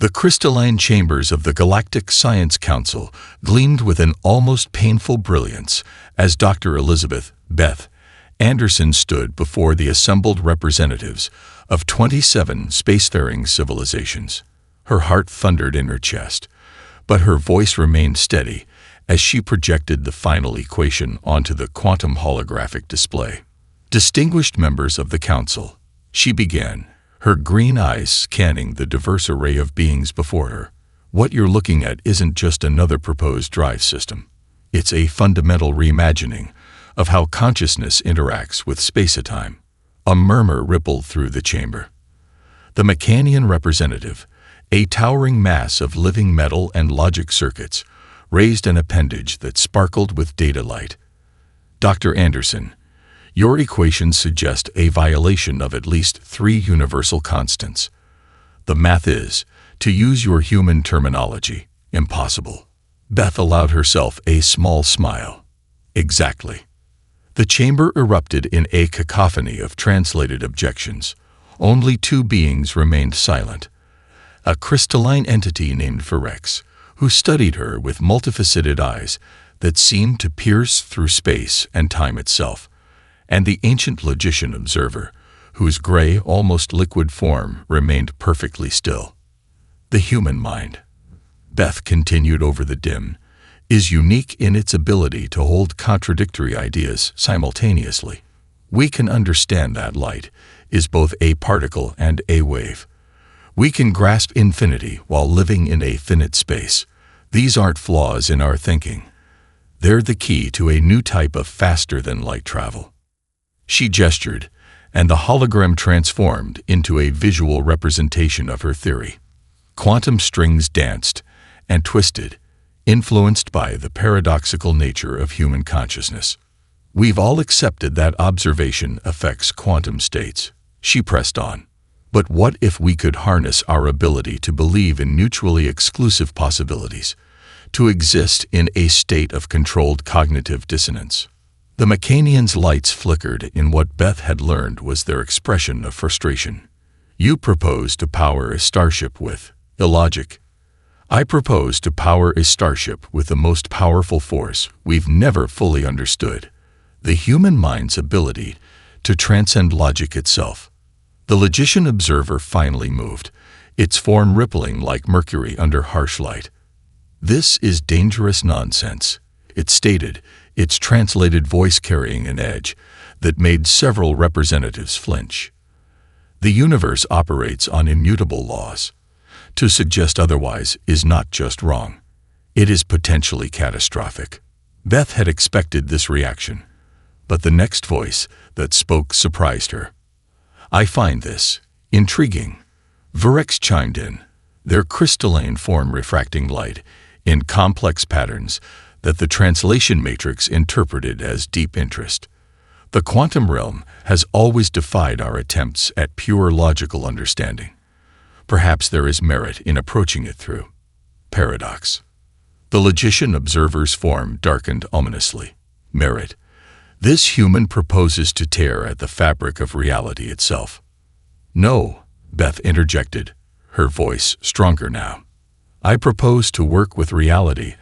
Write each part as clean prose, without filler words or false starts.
The crystalline chambers of the Galactic Science Council gleamed with an almost painful brilliance as Dr. Elizabeth Beth Anderson stood before the assembled representatives of 27 spacefaring civilizations. Her heart thundered in her chest, but her voice remained steady as she projected the final equation onto the quantum holographic display. Distinguished members of the Council, she began, her green eyes scanning the diverse array of beings before her. What you're looking at isn't just another proposed drive system. It's a fundamental reimagining of how consciousness interacts with space-time. A murmur rippled through the chamber. The Mechanian representative, a towering mass of living metal and logic circuits, raised an appendage that sparkled with data light. Dr. Anderson, your equations suggest a violation of at least 3 universal constants. The math is, to use your human terminology, impossible. Beth allowed herself a small smile. Exactly. The chamber erupted in a cacophony of translated objections. Only 2 beings remained silent. A crystalline entity named Furex, who studied her with multifaceted eyes that seemed to pierce through space and time itself, and the ancient logician observer, whose gray, almost liquid form remained perfectly still. The human mind, Beth continued over the dim, is unique in its ability to hold contradictory ideas simultaneously. We can understand that light is both a particle and a wave. We can grasp infinity while living in a finite space. These aren't flaws in our thinking. They're the key to a new type of faster-than-light travel. She gestured, and the hologram transformed into a visual representation of her theory. Quantum strings danced and twisted, influenced by the paradoxical nature of human consciousness. We've all accepted that observation affects quantum states, she pressed on. But what if we could harness our ability to believe in mutually exclusive possibilities, to exist in a state of controlled cognitive dissonance? The Mechanians' lights flickered in what Beth had learned was their expression of frustration. You propose to power a starship with illogic. I propose to power a starship with the most powerful force we've never fully understood, the human mind's ability to transcend logic itself. The logician observer finally moved, its form rippling like mercury under harsh light. This is dangerous nonsense, it stated, its translated voice carrying an edge that made several representatives flinch. The universe operates on immutable laws. To suggest otherwise is not just wrong. It is potentially catastrophic. Beth had expected this reaction, but the next voice that spoke surprised her. I find this intriguing. Furex chimed in, their crystalline form refracting light in complex patterns that the translation matrix interpreted as deep interest. The quantum realm has always defied our attempts at pure logical understanding. Perhaps there is merit in approaching it through paradox. The logician observer's form darkened ominously. Merit. This human proposes to tear at the fabric of reality itself. No, Beth interjected, her voice stronger now. I propose to work with reality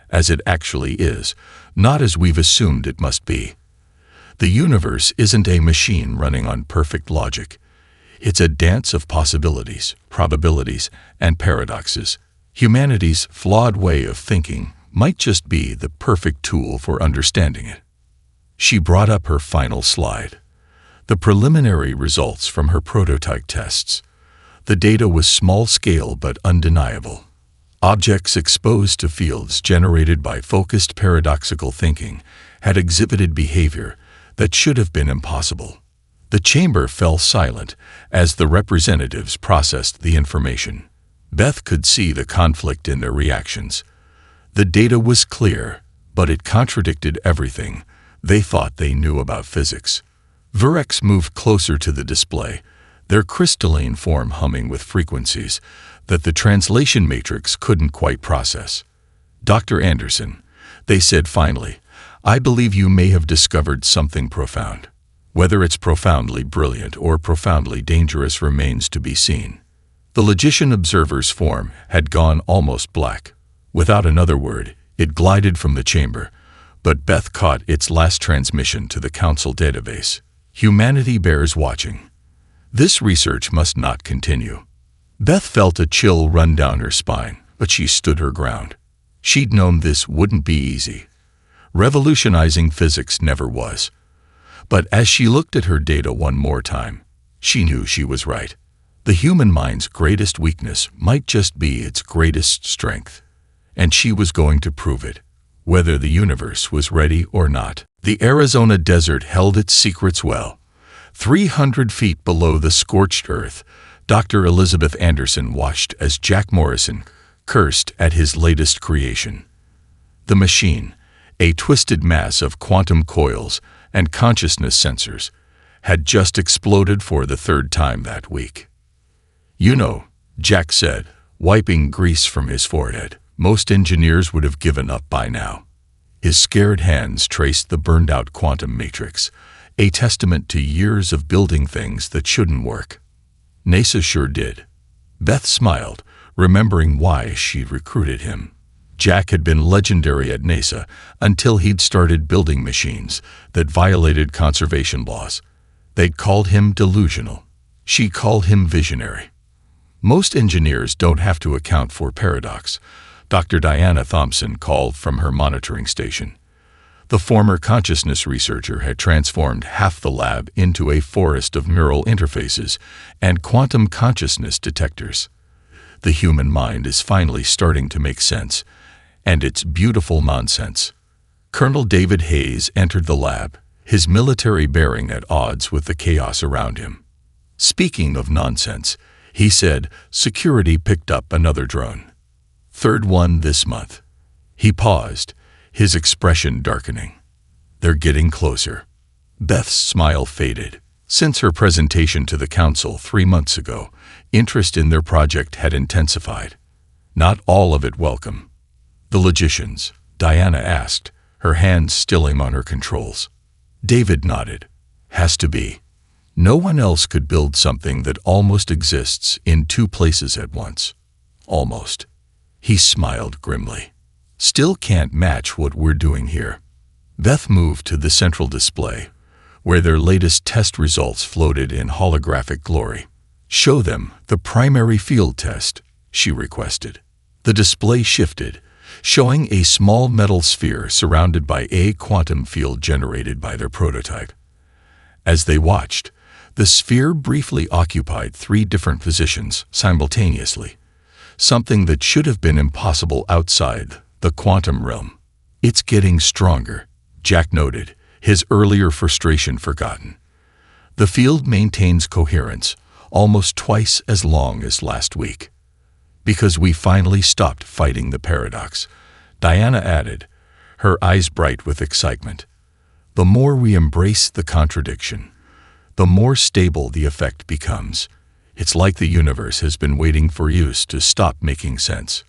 as it actually is, not as we've assumed it must be. The universe isn't a machine running on perfect logic. It's a dance of possibilities, probabilities, and paradoxes. Humanity's flawed way of thinking might just be the perfect tool for understanding it. She brought up her final slide. The preliminary results from her prototype tests. The data was small-scale but undeniable. Objects exposed to fields generated by focused paradoxical thinking had exhibited behavior that should have been impossible. The chamber fell silent as the representatives processed the information. Beth could see the conflict in their reactions. The data was clear, but it contradicted everything they thought they knew about physics. Furex moved closer to the display, their crystalline form humming with frequencies that the translation matrix couldn't quite process. Dr. Anderson, they said finally, I believe you may have discovered something profound. Whether it's profoundly brilliant or profoundly dangerous remains to be seen. The logician observer's form had gone almost black. Without another word, it glided from the chamber, but Beth caught its last transmission to the council database. Humanity bears watching. This research must not continue. Beth felt a chill run down her spine, but she stood her ground. She'd known this wouldn't be easy. Revolutionizing physics never was. But as she looked at her data one more time, she knew she was right. The human mind's greatest weakness might just be its greatest strength. And she was going to prove it, whether the universe was ready or not. The Arizona desert held its secrets well. 300 feet below the scorched earth, Dr. Elizabeth Anderson watched as Jack Morrison cursed at his latest creation. The machine, a twisted mass of quantum coils and consciousness sensors, had just exploded for the third time that week. "You know," Jack said, wiping grease from his forehead, "most engineers would have given up by now." His scared hands traced the burned-out quantum matrix, a testament to years of building things that shouldn't work. NASA sure did. Beth smiled, remembering why she'd recruited him. Jack had been legendary at NASA until he'd started building machines that violated conservation laws. They'd called him delusional. She called him visionary. Most engineers don't have to account for paradox, Dr. Diana Thompson called from her monitoring station. The former consciousness researcher had transformed half the lab into a forest of neural interfaces and quantum consciousness detectors. The human mind is finally starting to make sense, and it's beautiful nonsense. Colonel David Hayes entered the lab, his military bearing at odds with the chaos around him. "Speaking of nonsense," he said, "security picked up another drone. Third one this month." He paused, his expression darkening. "They're getting closer." Beth's smile faded. Since her presentation to the council 3 months ago, interest in their project had intensified. Not all of it welcome. "The logicians?" Diana asked, her hands still on her controls. David nodded. "Has to be. No one else could build something that almost exists in 2 places at once. Almost." He smiled grimly. "Still can't match what we're doing here." Beth moved to the central display, where their latest test results floated in holographic glory. "Show them the primary field test," she requested. The display shifted, showing a small metal sphere surrounded by a quantum field generated by their prototype. As they watched, the sphere briefly occupied 3 different positions simultaneously, something that should have been impossible outside the quantum realm. "It's getting stronger," Jack noted, his earlier frustration forgotten. "The field maintains coherence, almost twice as long as last week." "Because we finally stopped fighting the paradox," Diana added, her eyes bright with excitement. "The more we embrace the contradiction, the more stable the effect becomes. It's like the universe has been waiting for use to stop making sense."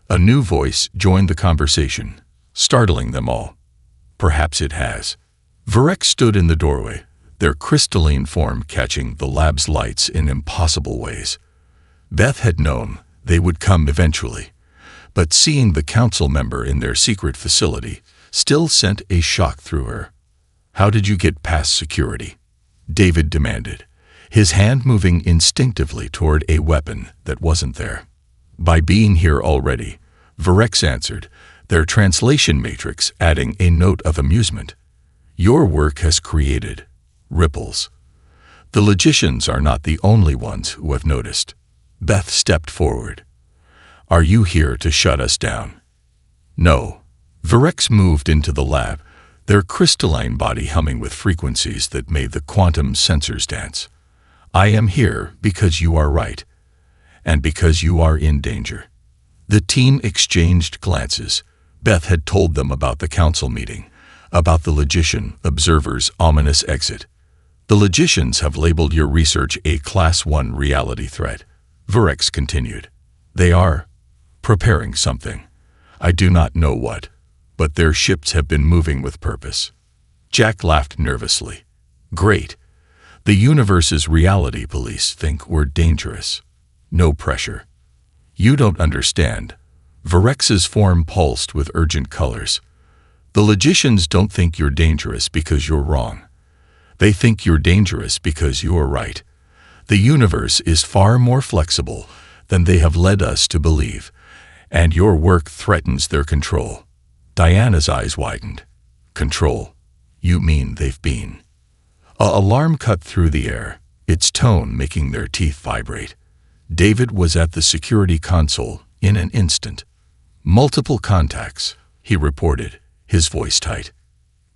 A new voice joined the conversation, startling them all. "Perhaps it has." Varek stood in the doorway, their crystalline form catching the lab's lights in impossible ways. Beth had known they would come eventually, but seeing the council member in their secret facility still sent a shock through her. "How did you get past security?" David demanded, his hand moving instinctively toward a weapon that wasn't there. "By being here already," Varex answered, their translation matrix adding a note of amusement. "Your work has created ripples. The logicians are not the only ones who have noticed." Beth stepped forward. "Are you here to shut us down?" "No." Varex moved into the lab, their crystalline body humming with frequencies that made the quantum sensors dance. "I am here because you are right, and because you are in danger." The team exchanged glances. Beth had told them about the council meeting, about the logician observer's ominous exit. "The logicians have labeled your research a Class 1 reality threat," Varex continued. "They are preparing something. I do not know what, but their ships have been moving with purpose." Jack laughed nervously. "Great. The universe's reality police think we're dangerous." No pressure. You don't understand. Virex's form pulsed with urgent colors. The logicians don't think you're dangerous because you're wrong. They think you're dangerous because you're right. The universe is far more flexible than they have led us to believe, and your work threatens their control. Diana's eyes widened. Control? You mean they've been? An alarm cut through the air, its tone making their teeth vibrate. David was at the security console in an instant. Multiple contacts, he reported, his voice tight.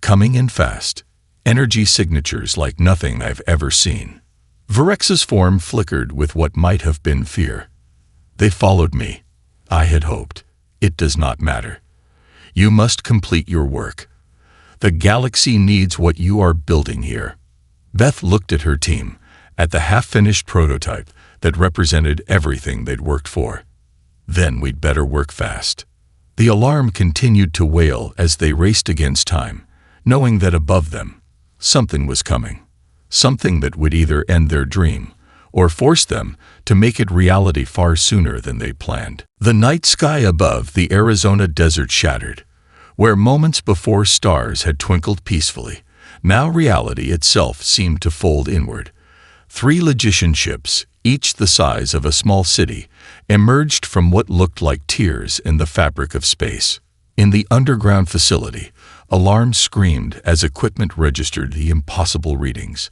Coming in fast. Energy signatures like nothing I've ever seen. Virex's form flickered with what might have been fear. They followed me. I had hoped. It does not matter. You must complete your work. The galaxy needs what you are building here. Beth looked at her team, at the half-finished prototype that represented everything they'd worked for. Then we'd better work fast. The alarm continued to wail as they raced against time, knowing that above them, something was coming. Something that would either end their dream or force them to make it reality far sooner than they planned. The night sky above the Arizona desert shattered. Where moments before stars had twinkled peacefully, now reality itself seemed to fold inward. 3 logician ships, each the size of a small city, emerged from what looked like tears in the fabric of space. In the underground facility, alarms screamed as equipment registered the impossible readings.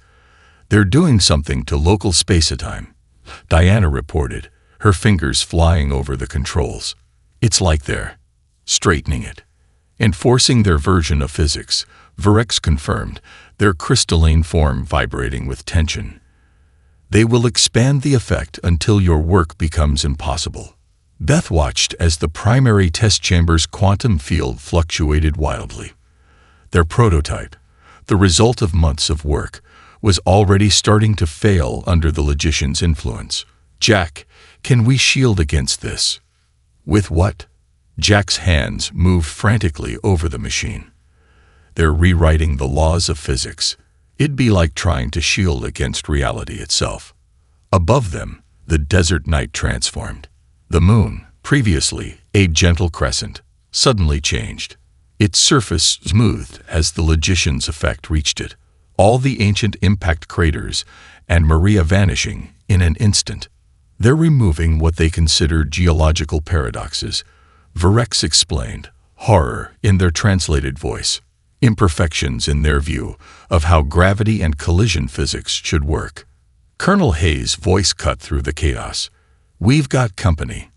They're doing something to local space-time, Diana reported, her fingers flying over the controls. It's like they're straightening it. Enforcing their version of physics, Virex confirmed, their crystalline form vibrating with tension. They will expand the effect until your work becomes impossible. Beth watched as the primary test chamber's quantum field fluctuated wildly. Their prototype, the result of months of work, was already starting to fail under the logician's influence. Jack, can we shield against this? With what? Jack's hands moved frantically over the machine. They're rewriting the laws of physics. It'd be like trying to shield against reality itself. Above them, the desert night transformed. The moon, previously a gentle crescent, suddenly changed. Its surface smoothed as the logician's effect reached it, all the ancient impact craters and Maria vanishing in an instant. They're removing what they considered geological paradoxes, Virex explained, horror in their translated voice, imperfections in their view of how gravity and collision physics should work. Colonel Hayes' voice cut through the chaos. We've got company.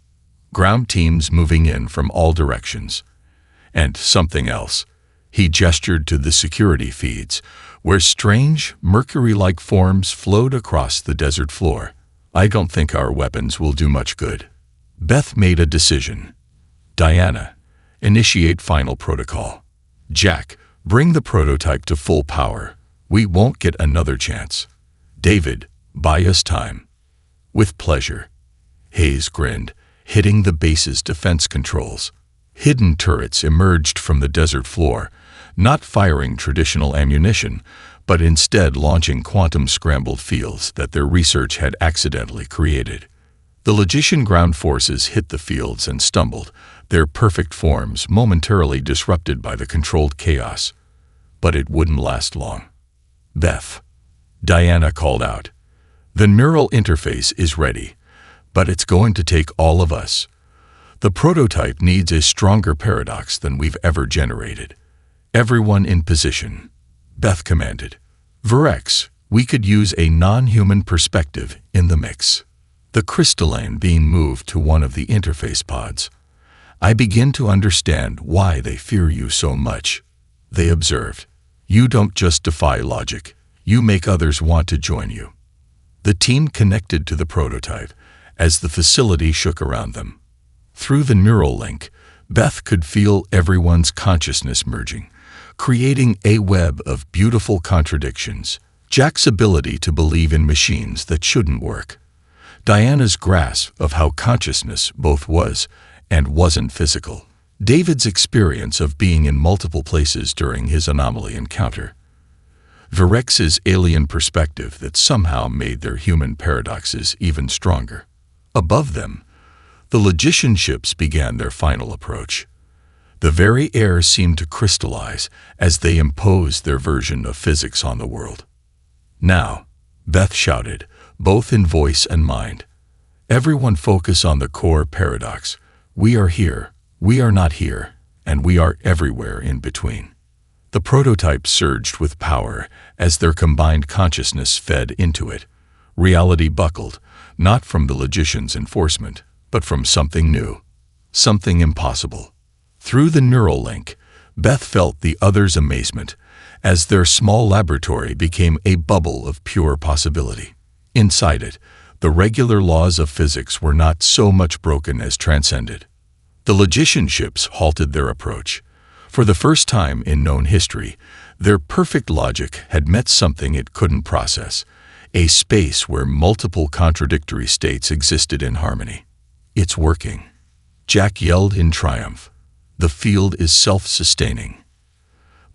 Ground teams moving in from all directions. And something else. He gestured to the security feeds, where strange, mercury-like forms flowed across the desert floor. I don't think our weapons will do much good. Beth made a decision. Diana, initiate final protocol. Jack, bring the prototype to full power. We won't get another chance. David, buy us time. With pleasure. Hayes grinned, hitting the base's defense controls. Hidden turrets emerged from the desert floor, not firing traditional ammunition, but instead launching quantum scrambled fields that their research had accidentally created. The logician ground forces hit the fields and stumbled, their perfect forms momentarily disrupted by the controlled chaos. But it wouldn't last long. Beth, Diana called out. The neural interface is ready, but it's going to take all of us. The prototype needs a stronger paradox than we've ever generated. Everyone in position, Beth commanded. Virex, we could use a non-human perspective in the mix. The crystalline being moved to one of the interface pods. I begin to understand why they fear you so much. They observed. You don't just defy logic, you make others want to join you. The team connected to the prototype as the facility shook around them. Through the neural link, Beth could feel everyone's consciousness merging, creating a web of beautiful contradictions. Jack's ability to believe in machines that shouldn't work. Diana's grasp of how consciousness both was and wasn't physical. David's experience of being in multiple places during his anomaly encounter. Virex's alien perspective that somehow made their human paradoxes even stronger. Above them, the logician ships began their final approach. The very air seemed to crystallize as they imposed their version of physics on the world. "Now," Beth shouted, both in voice and mind. "Everyone focus on the core paradox. We are here, we are not here, and we are everywhere in between." The prototype surged with power as their combined consciousness fed into it. Reality buckled, not from the logician's enforcement, but from something new, something impossible. Through the neural link, Beth felt the other's amazement as their small laboratory became a bubble of pure possibility. Inside it, the regular laws of physics were not so much broken as transcended. The logician ships halted their approach. For the first time in known history, their perfect logic had met something it couldn't process, a space where multiple contradictory states existed in harmony. "It's working," Jack yelled in triumph. "The field is self-sustaining."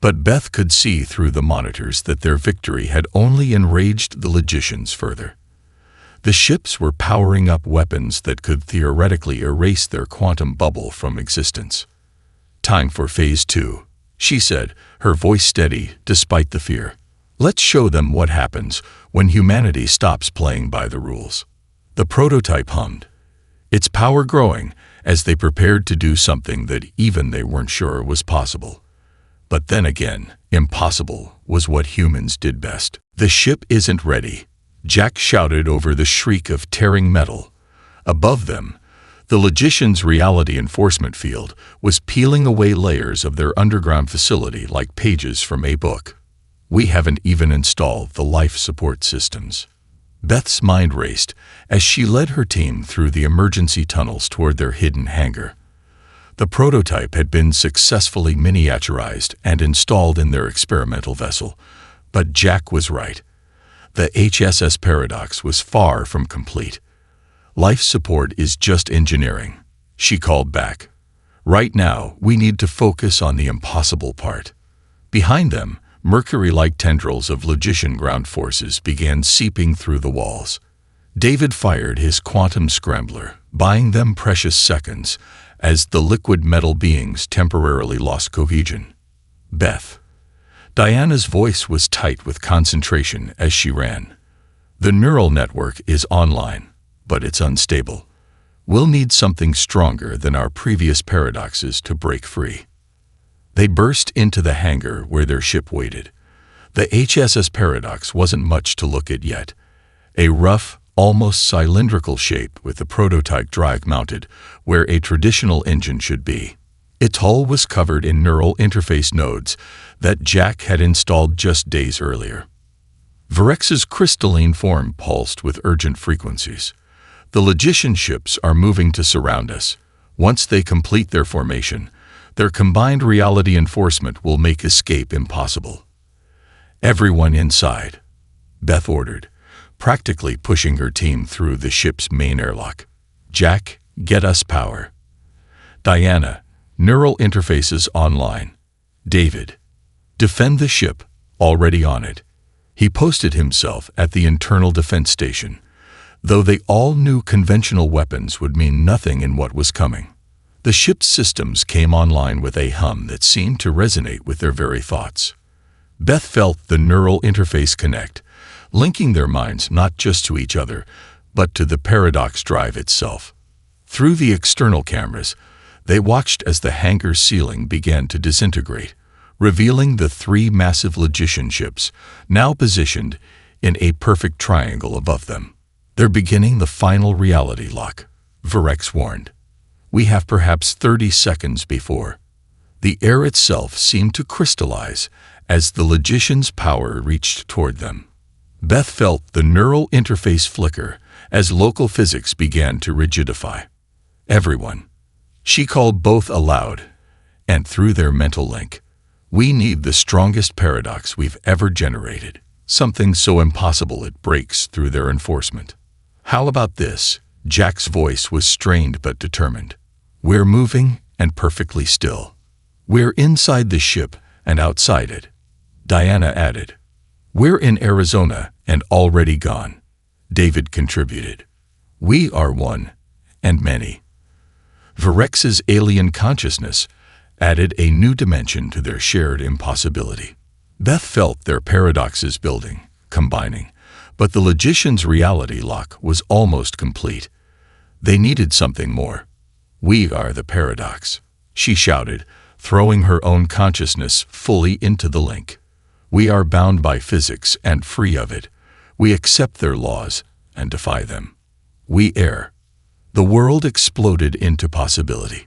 But Beth could see through the monitors that their victory had only enraged the logicians further. The ships were powering up weapons that could theoretically erase their quantum bubble from existence. "Time for Phase 2, she said, her voice steady despite the fear. "Let's show them what happens when humanity stops playing by the rules." The prototype hummed, its power growing as they prepared to do something that even they weren't sure was possible. But then again, impossible was what humans did best. "The ship isn't ready," Jack shouted over the shriek of tearing metal. Above them, the logician's reality enforcement field was peeling away layers of their underground facility like pages from a book. "We haven't even installed the life support systems." Beth's mind raced as she led her team through the emergency tunnels toward their hidden hangar. The prototype had been successfully miniaturized and installed in their experimental vessel, but Jack was right. The HSS paradox was far from complete. "Life support is just engineering," she called back. "Right now, we need to focus on the impossible part." Behind them, Mercury-like tendrils of logician ground forces began seeping through the walls. David fired his quantum scrambler, buying them precious seconds as the liquid metal beings temporarily lost cohesion. "Beth." Diana's voice was tight with concentration as she ran. "The neural network is online, but it's unstable. We'll need something stronger than our previous paradoxes to break free." They burst into the hangar where their ship waited. The HSS paradox wasn't much to look at yet. A rough, almost cylindrical shape with the prototype drive mounted where a traditional engine should be. Its hull was covered in neural interface nodes that Jack had installed just days earlier. Virex's crystalline form pulsed with urgent frequencies. "The logician ships are moving to surround us. Once they complete their formation, their combined reality enforcement will make escape impossible." "Everyone inside," Beth ordered, practically pushing her team through the ship's main airlock. "Jack, get us power." Diana, neural interfaces online. David, defend the ship, already on it. He posted himself at the internal defense station, though they all knew conventional weapons would mean nothing in what was coming. The ship's systems came online with a hum that seemed to resonate with their very thoughts. Beth felt the neural interface connect, linking their minds not just to each other, but to the paradox drive itself. Through the external cameras, they watched as the hangar ceiling began to disintegrate, revealing the three massive logician ships, now positioned in a perfect triangle above them. "They're beginning the final reality lock," Virex warned. "We have perhaps 30 seconds before." The air itself seemed to crystallize as the logician's power reached toward them. Beth felt the neural interface flicker as local physics began to rigidify. "Everyone," she called both aloud and through their mental link, "we need the strongest paradox we've ever generated, something so impossible it breaks through their enforcement." "How about this?" Jack's voice was strained but determined. "We're moving and perfectly still. We're inside the ship and outside it," Diana added. "We're in Arizona and already gone," David contributed. We are one, and many. Virex's alien consciousness added a new dimension to their shared impossibility. Beth felt their paradoxes building, combining, but the logician's reality lock was almost complete. They needed something more. We are the paradox, she shouted, throwing her own consciousness fully into the link. We are bound by physics and free of it. We accept their laws and defy them. We err. The world exploded into possibility.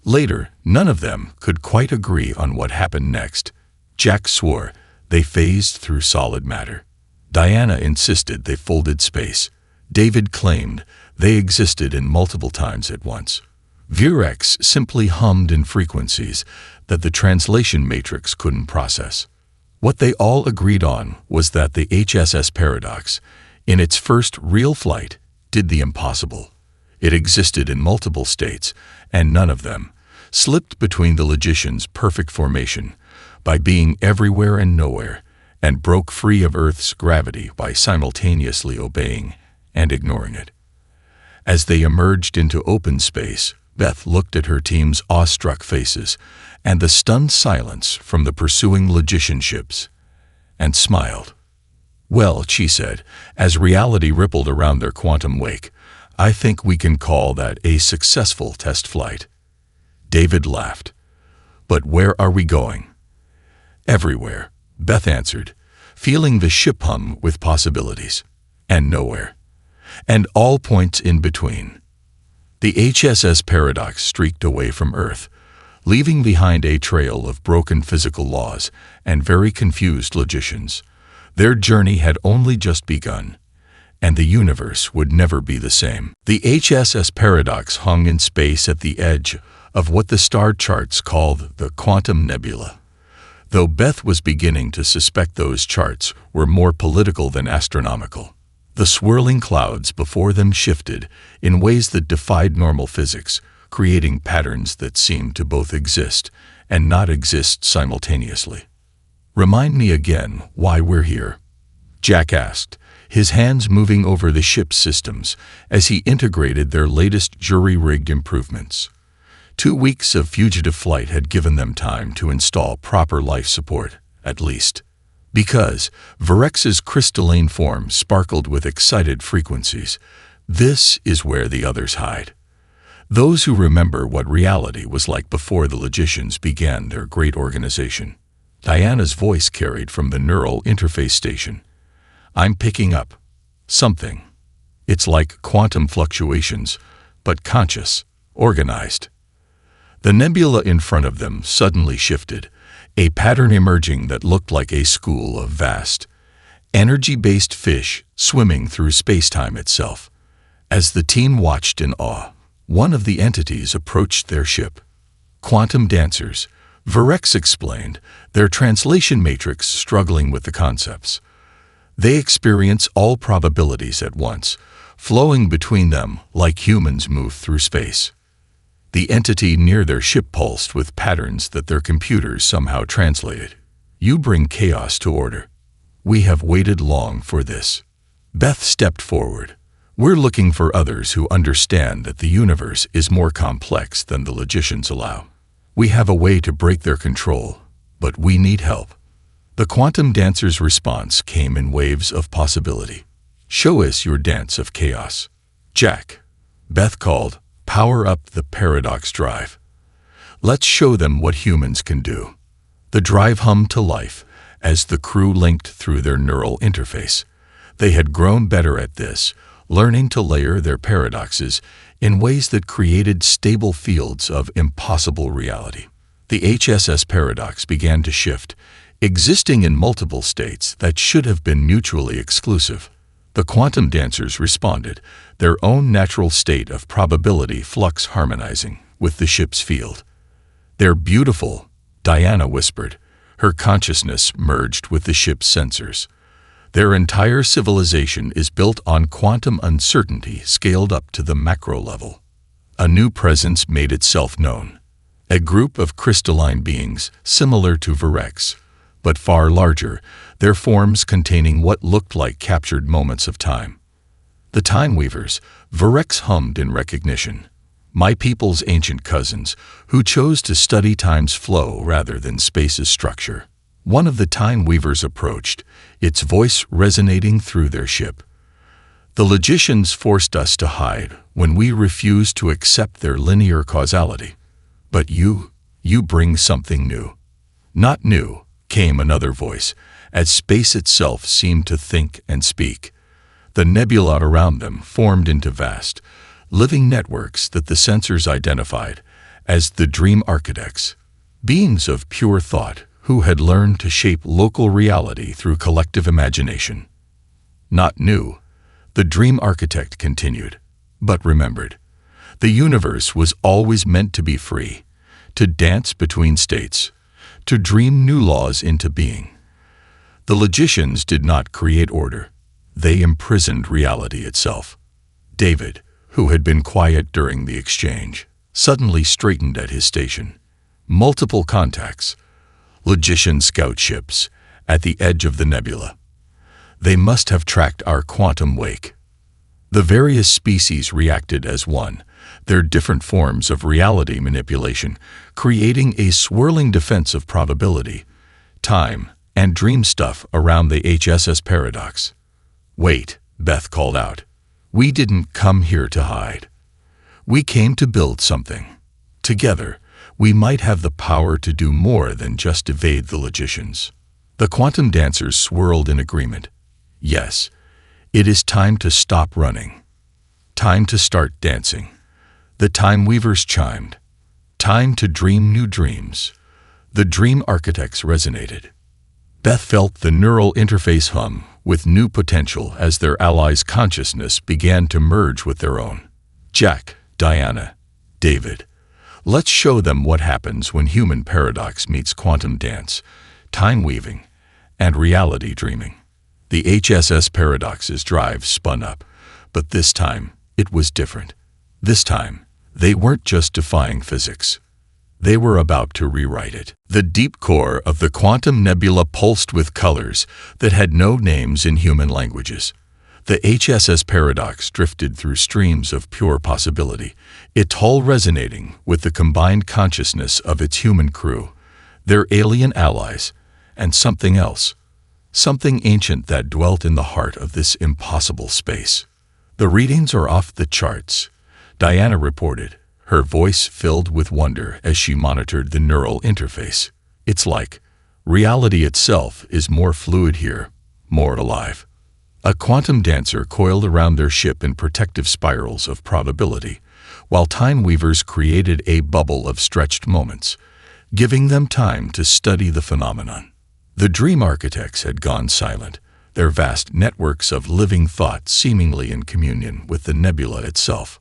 Later, none of them could quite agree on what happened next. Jack swore they phased through solid matter. Diana insisted they folded space. David claimed they existed in multiple times at once. Virex simply hummed in frequencies that the translation matrix couldn't process. What they all agreed on was that the HSS paradox, in its first real flight, did the impossible. It existed in multiple states, and none of them slipped between the logician's perfect formation by being everywhere and nowhere, and broke free of Earth's gravity by simultaneously obeying and ignoring it. As they emerged into open space, Beth looked at her team's awestruck faces and the stunned silence from the pursuing logician ships, and smiled. Well, she said, as reality rippled around their quantum wake, I think we can call that a successful test flight. David laughed. But where are we going? Everywhere, Beth answered, feeling the ship hum with possibilities. And nowhere. And all points in between. The HSS paradox streaked away from Earth, leaving behind a trail of broken physical laws and very confused logicians. Their journey had only just begun, and the universe would never be the same. The HSS paradox hung in space at the edge of what the star charts called the quantum nebula. Though Beth was beginning to suspect those charts were more political than astronomical. The swirling clouds before them shifted in ways that defied normal physics, creating patterns that seemed to both exist and not exist simultaneously. Remind me again why we're here, Jack asked, his hands moving over the ship's systems as he integrated their latest jury-rigged improvements. 2 weeks of fugitive flight had given them time to install proper life support, at least. Because Virex's crystalline form sparkled with excited frequencies, this is where the others hide. Those who remember what reality was like before the logicians began their great organization. Diana's voice carried from the neural interface station. I'm picking up something. It's like quantum fluctuations, but conscious, organized. The nebula in front of them suddenly shifted, a pattern emerging that looked like a school of vast, energy-based fish swimming through space-time itself. As the team watched in awe, one of the entities approached their ship. Quantum dancers, Virex explained, their translation matrix struggling with the concepts. They experience all probabilities at once, flowing between them like humans move through space. The entity near their ship pulsed with patterns that their computers somehow translated. You bring chaos to order. We have waited long for this. Beth stepped forward. We're looking for others who understand that the universe is more complex than the logicians allow. We have a way to break their control, but we need help. The quantum dancer's response came in waves of possibility. Show us your dance of chaos. Jack, Beth called, power up the paradox drive. Let's show them what humans can do. The drive hummed to life as the crew linked through their neural interface. They had grown better at this, learning to layer their paradoxes in ways that created stable fields of impossible reality. The HSS paradox began to shift, existing in multiple states that should have been mutually exclusive. The quantum dancers responded, their own natural state of probability flux harmonizing with the ship's field. They're beautiful, Diana whispered. Her consciousness merged with the ship's sensors. Their entire civilization is built on quantum uncertainty scaled up to the macro level. A new presence made itself known. A group of crystalline beings similar to Virex, but far larger, their forms containing what looked like captured moments of time. The Time Weavers, Virex hummed in recognition. My people's ancient cousins, who chose to study time's flow rather than space's structure. One of the Time Weavers approached, its voice resonating through their ship. The logicians forced us to hide when we refused to accept their linear causality. But you bring something new. Not new, came another voice, as space itself seemed to think and speak. The nebula around them formed into vast, living networks that the sensors identified as the Dream Architects, beings of pure thought who had learned to shape local reality through collective imagination. Not new, the Dream Architect continued, but remembered. The universe was always meant to be free, to dance between states, to dream new laws into being. The logicians did not create order. They imprisoned reality itself. David, who had been quiet during the exchange, suddenly straightened at his station. Multiple contacts, logician scout ships, at the edge of the nebula. They must have tracked our quantum wake. The various species reacted as one, their different forms of reality manipulation, creating a swirling defense of probability, time, and dream stuff around the HSS paradox. Wait, Beth called out. We didn't come here to hide. We came to build something. Together, we might have the power to do more than just evade the logicians. The quantum dancers swirled in agreement. Yes, it is time to stop running. Time to start dancing. The Time Weavers chimed. Time to dream new dreams. The Dream Architects resonated. Beth felt the neural interface hum with new potential as their allies' consciousness began to merge with their own. Jack, Diana, David. Let's show them what happens when human paradox meets quantum dance, time weaving, and reality dreaming. The HSS paradox's drive spun up, but this time it was different. This time, they weren't just defying physics. They were about to rewrite it. The deep core of the quantum nebula pulsed with colors that had no names in human languages. The HSS paradox drifted through streams of pure possibility, its hull resonating with the combined consciousness of its human crew, their alien allies, and something else, something ancient that dwelt in the heart of this impossible space. The readings are off the charts, Diana reported, her voice filled with wonder as she monitored the neural interface. It's like reality itself is more fluid here, more alive. A quantum dancer coiled around their ship in protective spirals of probability, while Time Weavers created a bubble of stretched moments, giving them time to study the phenomenon. The Dream Architects had gone silent, their vast networks of living thought seemingly in communion with the nebula itself.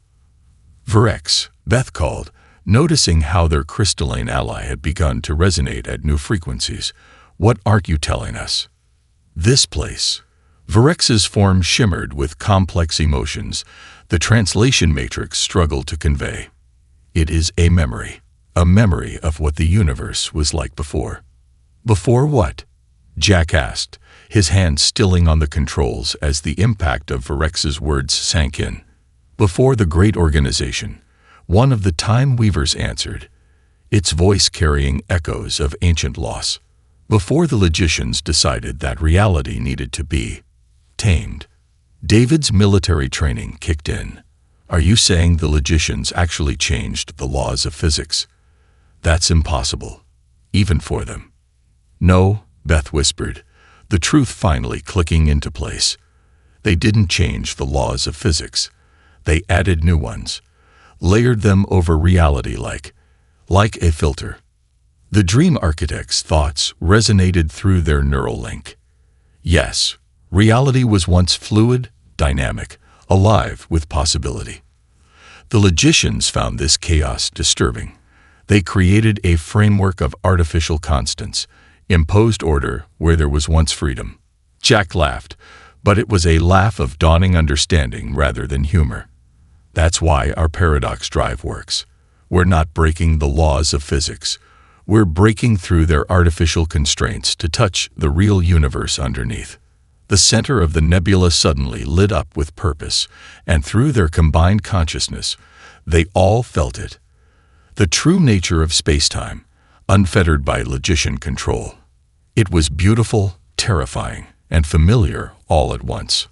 Virex, Beth called, noticing how their crystalline ally had begun to resonate at new frequencies. What aren't you telling us? This place. Virex's form shimmered with complex emotions the translation matrix struggled to convey. It is a memory of what the universe was like before. Before what? Jack asked, his hand stilling on the controls as the impact of Virex's words sank in. Before the great organization, one of the Time Weavers answered, its voice carrying echoes of ancient loss. Before the logicians decided that reality needed to be tamed. David's military training kicked in. Are you saying the logicians actually changed the laws of physics? That's impossible, even for them. No, Beth whispered, the truth finally clicking into place. They didn't change the laws of physics. They added new ones, layered them over reality like a filter. The Dream Architects' thoughts resonated through their neural link. Yes, reality was once fluid, dynamic, alive with possibility. The logicians found this chaos disturbing. They created a framework of artificial constants, imposed order where there was once freedom. Jack laughed, but it was a laugh of dawning understanding rather than humor. That's why our paradox drive works. We're not breaking the laws of physics. We're breaking through their artificial constraints to touch the real universe underneath. The center of the nebula suddenly lit up with purpose, and through their combined consciousness, they all felt it. The true nature of space-time, unfettered by logician control. It was beautiful, terrifying, and familiar all at once.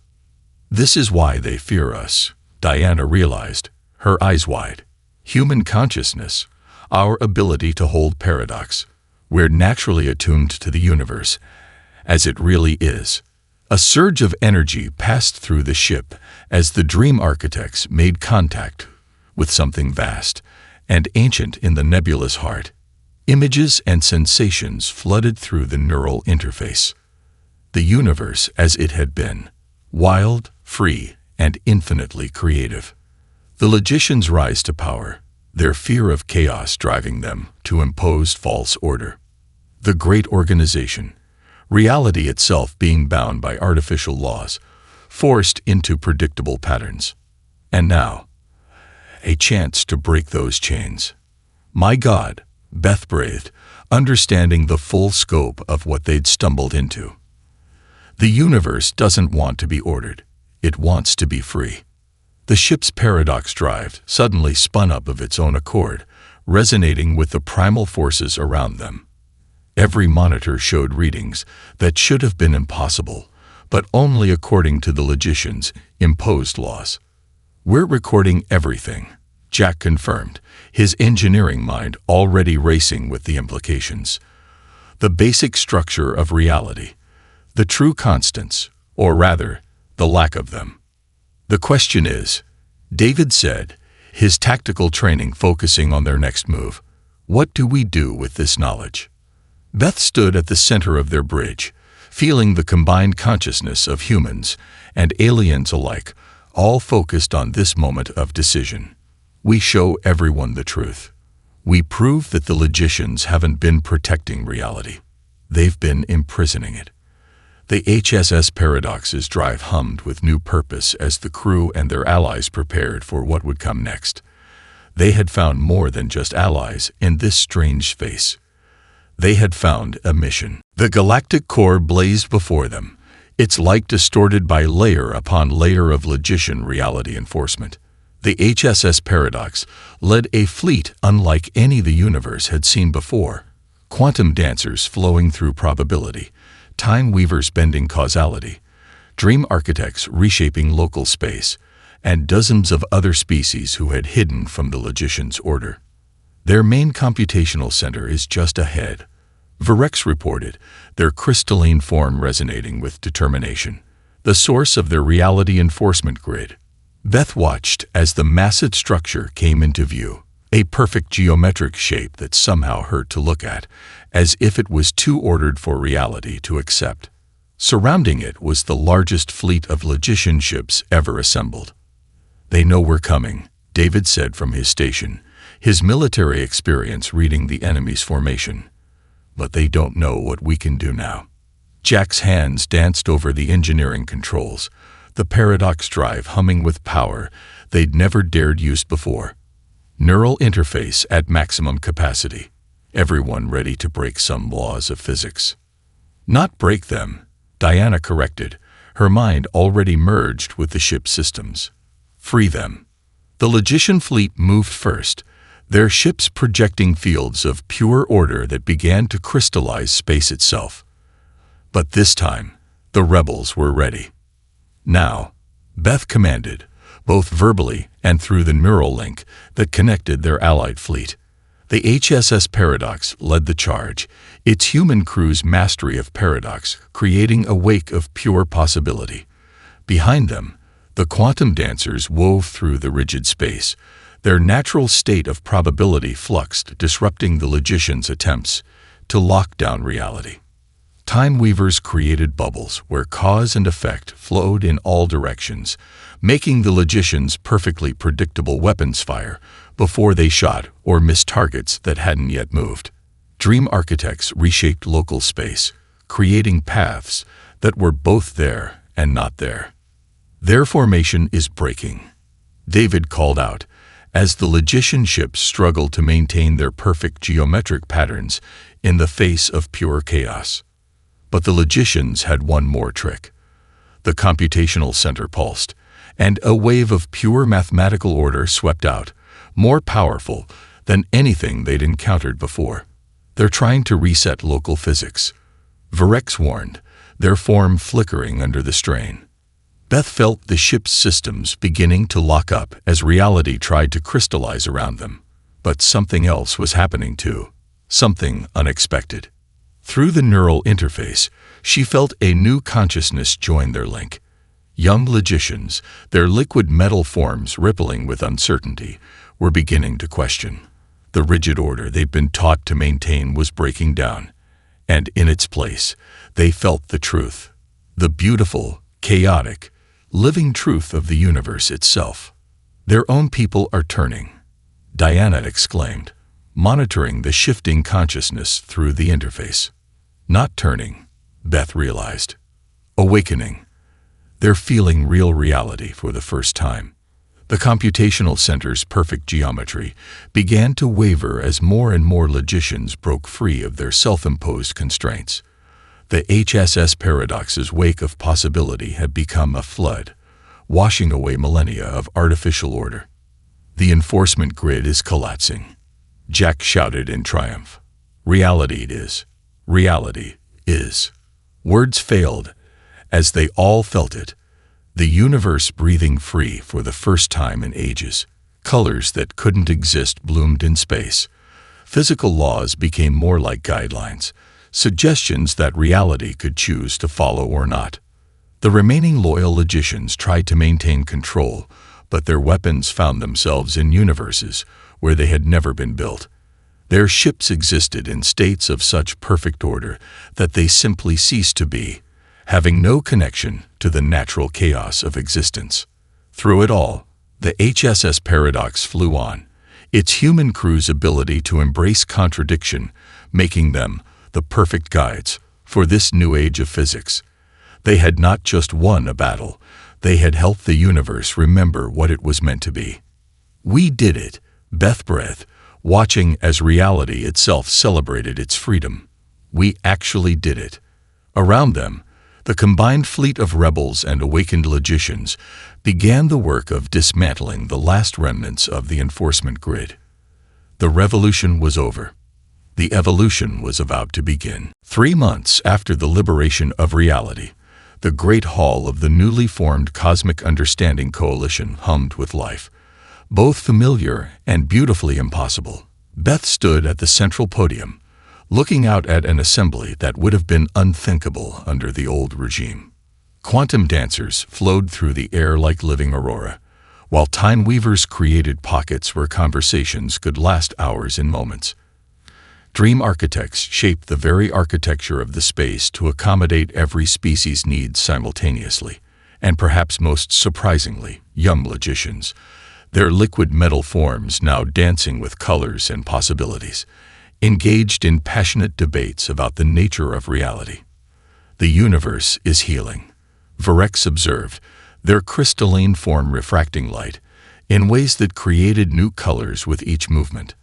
This is why they fear us, Diana realized, her eyes wide. Human consciousness, our ability to hold paradox. We're naturally attuned to the universe, as it really is. A surge of energy passed through the ship as the dream architects made contact with something vast and ancient in the nebula's heart. Images and sensations flooded through the neural interface. The universe as it had been, wild, free, and infinitely creative. The logicians rise to power, their fear of chaos driving them to impose false order. The great organization, reality itself being bound by artificial laws, forced into predictable patterns. And now, a chance to break those chains. My God, Beth breathed, understanding the full scope of what they'd stumbled into. The universe doesn't want to be ordered. It wants to be free. The ship's paradox drive suddenly spun up of its own accord, resonating with the primal forces around them. Every monitor showed readings that should have been impossible, but only according to the logicians' imposed laws. "We're recording everything," Jack confirmed, his engineering mind already racing with the implications. The basic structure of reality, the true constants, or rather, the lack of them. "The question is," David said, his tactical training focusing on their next move, "what do we do with this knowledge?" Beth stood at the center of their bridge, feeling the combined consciousness of humans and aliens alike, all focused on this moment of decision. "We show everyone the truth. We prove that the logicians haven't been protecting reality. They've been imprisoning it." The HSS Paradox's drive hummed with new purpose as the crew and their allies prepared for what would come next. They had found more than just allies in this strange space. They had found a mission. The galactic core blazed before them, its light distorted by layer upon layer of logician reality enforcement. The HSS Paradox led a fleet unlike any the universe had seen before. Quantum dancers flowing through probability, time weavers bending causality, dream architects reshaping local space, and dozens of other species who had hidden from the logician's order. "Their main computational center is just ahead," Virex reported, their crystalline form resonating with determination, "the source of their reality enforcement grid." Beth watched as the massive structure came into view, a perfect geometric shape that somehow hurt to look at, as if it was too ordered for reality to accept. Surrounding it was the largest fleet of logician ships ever assembled. "They know we're coming," David said from his station, his military experience reading the enemy's formation. "But they don't know what we can do now." Jack's hands danced over the engineering controls, the paradox drive humming with power they'd never dared use before. Neural interface at maximum capacity, everyone ready to break some laws of physics. "Not break them," Diana corrected, her mind already merged with the ship's systems. "Free them." The logician fleet moved first, their ships projecting fields of pure order that began to crystallize space itself. But this time, the rebels were ready. "Now," Beth commanded, both verbally and through the neural link that connected their allied fleet. The HSS Paradox led the charge, its human crew's mastery of paradox creating a wake of pure possibility. Behind them, the quantum dancers wove through the rigid space, their natural state of probability fluxed, disrupting the logicians' attempts to lock down reality. Time weavers created bubbles where cause and effect flowed in all directions, making the logicians' perfectly predictable weapons fire before they shot or missed targets that hadn't yet moved. Dream architects reshaped local space, creating paths that were both there and not there. "Their formation is breaking," David called out, as the logician ships struggled to maintain their perfect geometric patterns in the face of pure chaos. But the logicians had one more trick. The computational center pulsed, and a wave of pure mathematical order swept out, more powerful than anything they'd encountered before. "They're trying to reset local physics," Virex warned, their form flickering under the strain. Beth felt the ship's systems beginning to lock up as reality tried to crystallize around them. But something else was happening too, something unexpected. Through the neural interface, she felt a new consciousness join their link. Young logicians, their liquid metal forms rippling with uncertainty, were beginning to question. The rigid order they'd been taught to maintain was breaking down, and in its place, they felt the truth, the beautiful, chaotic, living truth of the universe itself. "Their own people are turning," Diana exclaimed, monitoring the shifting consciousness through the interface. "Not turning," Beth realized. "Awakening. They're feeling real reality for the first time." The computational center's perfect geometry began to waver as more and more logicians broke free of their self-imposed constraints. The HSS paradox's wake of possibility had become a flood, washing away millennia of artificial order. "The enforcement grid is collapsing," Jack shouted in triumph. "Reality it is. Reality is." Words failed, as they all felt it. The universe breathing free for the first time in ages. Colors that couldn't exist bloomed in space. Physical laws became more like guidelines, suggestions that reality could choose to follow or not. The remaining loyal logicians tried to maintain control, but their weapons found themselves in universes where they had never been built. Their ships existed in states of such perfect order that they simply ceased to be, having no connection to the natural chaos of existence. Through it all, the HSS paradox flew on, its human crew's ability to embrace contradiction, making them the perfect guides for this new age of physics. They had not just won a battle, they had helped the universe remember what it was meant to be. "We did it," Beth breathed, watching as reality itself celebrated its freedom. "We actually did it." Around them, the combined fleet of rebels and awakened logicians began the work of dismantling the last remnants of the enforcement grid. The revolution was over. The evolution was about to begin. 3 months after the liberation of reality, the great hall of the newly formed Cosmic Understanding Coalition hummed with life, both familiar and beautifully impossible. Beth stood at the central podium, looking out at an assembly that would have been unthinkable under the old regime. Quantum dancers flowed through the air like living aurora, while time weavers created pockets where conversations could last hours in moments. Dream architects shaped the very architecture of the space to accommodate every species' needs simultaneously, and perhaps most surprisingly, young logicians, their liquid metal forms now dancing with colors and possibilities, engaged in passionate debates about the nature of reality. "The universe is healing," Virex observed, their crystalline form refracting light in ways that created new colors with each movement.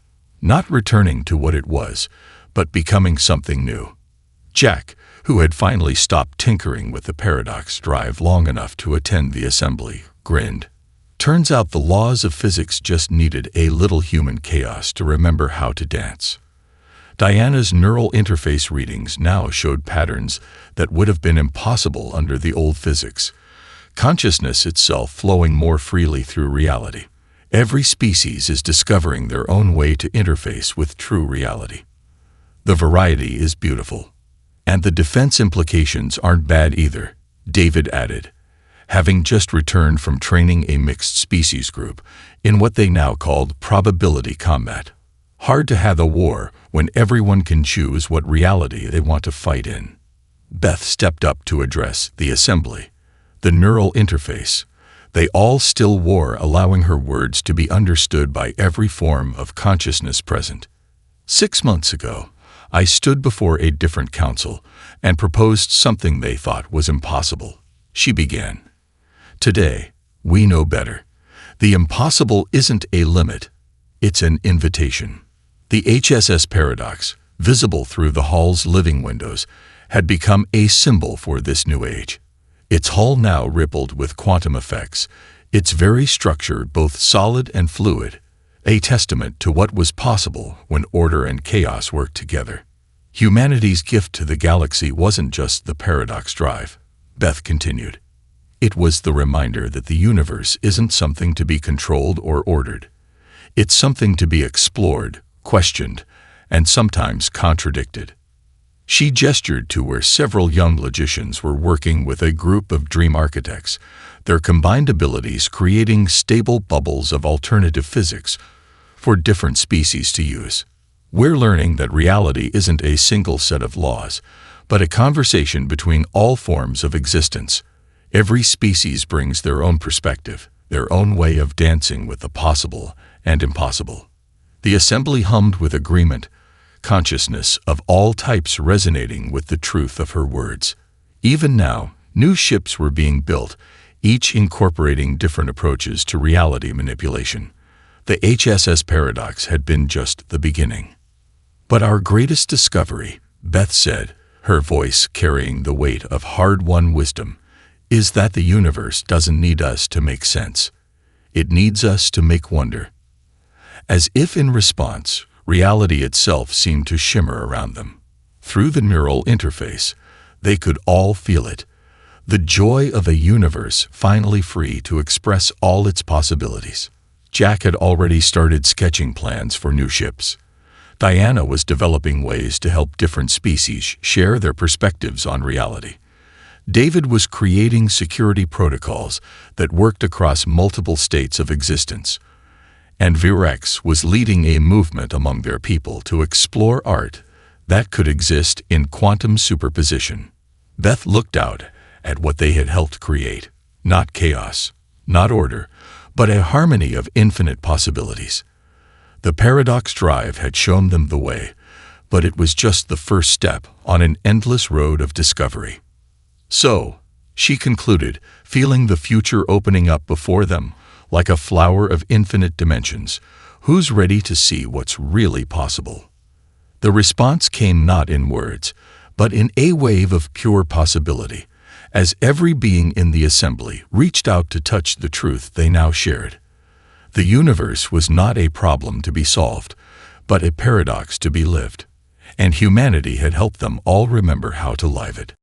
Not returning to what it was, but becoming something new. Jack, who had finally stopped tinkering with the paradox drive long enough to attend the assembly, grinned. "Turns out the laws of physics just needed a little human chaos to remember how to dance." Diana's neural interface readings now showed patterns that would have been impossible under the old physics, consciousness itself flowing more freely through reality. Every species is discovering their own way to interface with true reality. "The variety is beautiful. And the defense implications aren't bad either," David added, having just returned from training a mixed species group in what they now called probability combat. "Hard to have a war when everyone can choose what reality they want to fight in." Beth stepped up to address the assembly. The neural interface. They all still wore, allowing her words to be understood by every form of consciousness present. 6 months ago, I stood before a different council and proposed something they thought was impossible," she began. "Today, we know better. The impossible isn't a limit, it's an invitation." The HSS paradox, visible through the hall's living windows, had become a symbol for this new age. Its hull now rippled with quantum effects, its very structure both solid and fluid, a testament to what was possible when order and chaos worked together. Humanity's gift to the galaxy wasn't just the paradox drive, Beth continued. It was the reminder that the universe isn't something to be controlled or ordered. It's something to be explored, questioned, and sometimes contradicted. She gestured to where several young logicians were working with a group of dream architects, their combined abilities creating stable bubbles of alternative physics for different species to use. We're learning that reality isn't a single set of laws, but a conversation between all forms of existence. Every species brings their own perspective, their own way of dancing with the possible and impossible. The assembly hummed with agreement, consciousness of all types resonating with the truth of her words. Even now, new ships were being built, each incorporating different approaches to reality manipulation. The HSS paradox had been just the beginning. But our greatest discovery, Beth said, her voice carrying the weight of hard-won wisdom, is that the universe doesn't need us to make sense. It needs us to make wonder. As if in response, reality itself seemed to shimmer around them. Through the neural interface, they could all feel it, the joy of a universe finally free to express all its possibilities. Jack had already started sketching plans for new ships. Diana was developing ways to help different species share their perspectives on reality. David was creating security protocols that worked across multiple states of existence. And Virex was leading a movement among their people to explore art that could exist in quantum superposition. Beth looked out at what they had helped create. Not chaos, not order, but a harmony of infinite possibilities. The paradox drive had shown them the way, but it was just the first step on an endless road of discovery. So, she concluded, feeling the future opening up before them, like a flower of infinite dimensions, who's ready to see what's really possible? The response came not in words, but in a wave of pure possibility, as every being in the assembly reached out to touch the truth they now shared. The universe was not a problem to be solved, but a paradox to be lived, and humanity had helped them all remember how to live it.